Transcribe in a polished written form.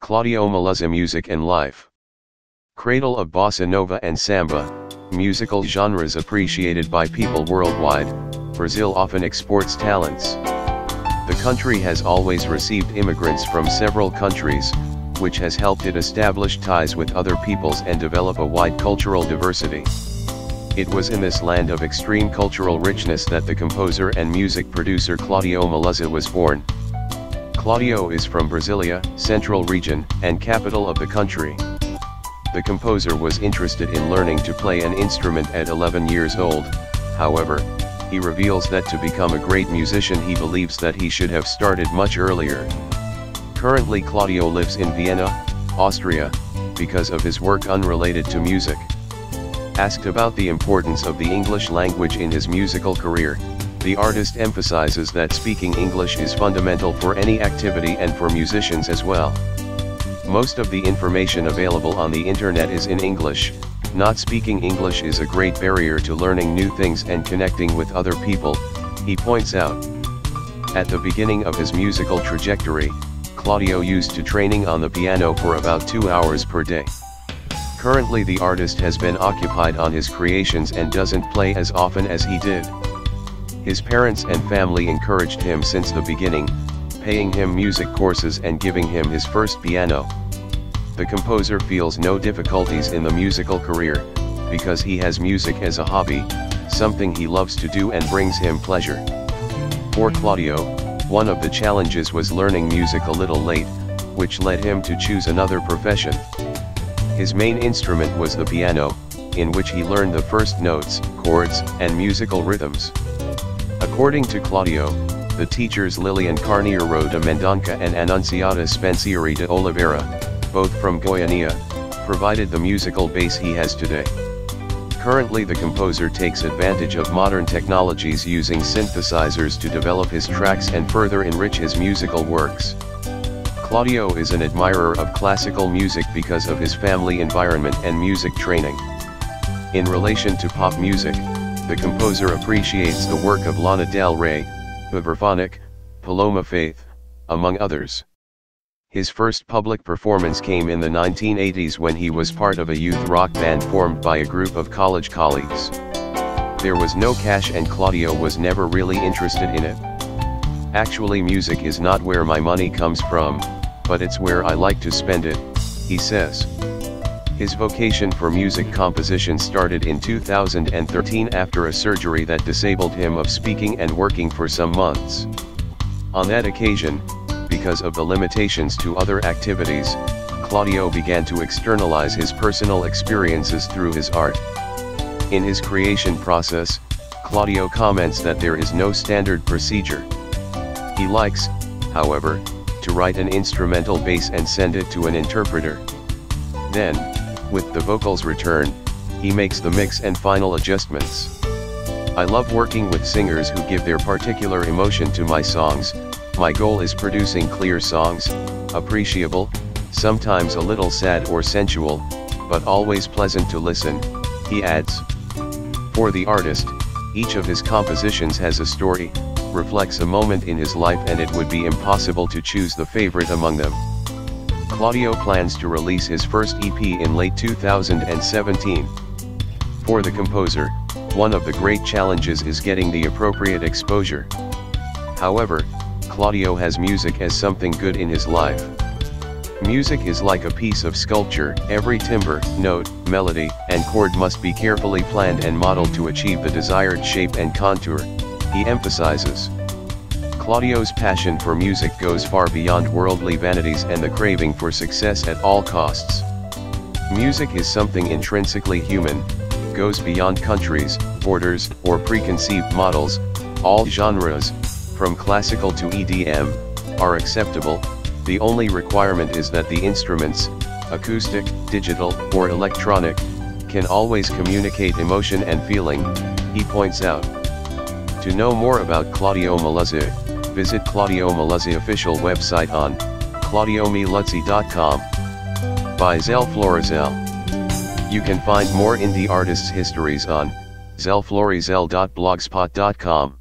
Claudio Meluzzi Music and Life. Cradle of bossa nova and samba, musical genres appreciated by people worldwide, Brazil often exports talents. The country has always received immigrants from several countries, which has helped it establish ties with other peoples and develop a wide cultural diversity. It was in this land of extreme cultural richness that the composer and music producer Claudio Meluzzi was born. Claudio is from Brasília, central region, and capital of the country. The composer was interested in learning to play an instrument at 11 years old, however, he reveals that to become a great musician he believes that he should have started much earlier. Currently Claudio lives in Vienna, Austria, because of his work unrelated to music. Asked about the importance of the English language in his musical career, the artist emphasizes that speaking English is fundamental for any activity and for musicians as well. Most of the information available on the internet is in English. Not speaking English is a great barrier to learning new things and connecting with other people, he points out. At the beginning of his musical trajectory, Claudio used to training on the piano for about 2 hours per day. Currently the artist has been occupied on his creations and doesn't play as often as he did. His parents and family encouraged him since the beginning, paying him music courses and giving him his first piano. The composer feels no difficulties in the musical career, because he has music as a hobby, something he loves to do and brings him pleasure. For Claudio, one of the challenges was learning music a little late, which led him to choose another profession. His main instrument was the piano, in which he learned the first notes, chords, and musical rhythms. According to Claudio, the teachers Lilian Carneiro de Mendonça and Anunciada Spencieri de Oliveira, both from Goiânia, provided the musical base he has today. Currently the composer takes advantage of modern technologies using synthesizers to develop his tracks and further enrich his musical works. Claudio is an admirer of classical music because of his family environment and music training. In relation to pop music, the composer appreciates the work of Lana Del Rey, Viverphonic, Paloma Faith, among others. His first public performance came in the 1980s when he was part of a youth rock band formed by a group of college colleagues. There was no cash and Claudio was never really interested in it. Actually, music is not where my money comes from, but it's where I like to spend it, he says. His vocation for music composition started in 2013 after a surgery that disabled him of speaking and working for some months. On that occasion, because of the limitations to other activities, Claudio began to externalize his personal experiences through his art. In his creation process, Claudio comments that there is no standard procedure. He likes, however, to write an instrumental bass and send it to an interpreter. Then, with the vocals return, he makes the mix and final adjustments. I love working with singers who give their particular emotion to my songs. My goal is producing clear songs, appreciable, sometimes a little sad or sensual, but always pleasant to listen, he adds. For the artist, each of his compositions has a story, reflects a moment in his life, and it would be impossible to choose the favorite among them. Claudio plans to release his first EP in late 2017. For the composer, one of the great challenges is getting the appropriate exposure. However, Claudio has music as something good in his life. Music is like a piece of sculpture. Every timbre, note, melody, and chord must be carefully planned and modeled to achieve the desired shape and contour, he emphasizes. Claudio's passion for music goes far beyond worldly vanities and the craving for success at all costs. Music is something intrinsically human, goes beyond countries, borders, or preconceived models. All genres, from classical to EDM, are acceptable. The only requirement is that the instruments, acoustic, digital, or electronic, can always communicate emotion and feeling, he points out. To know more about Claudio Meluzzi, visit Claudio Meluzzi official website on claudiomeluzzi.com. By Zel Florizel. You can find more indie artists' histories on zelflorizel.blogspot.com.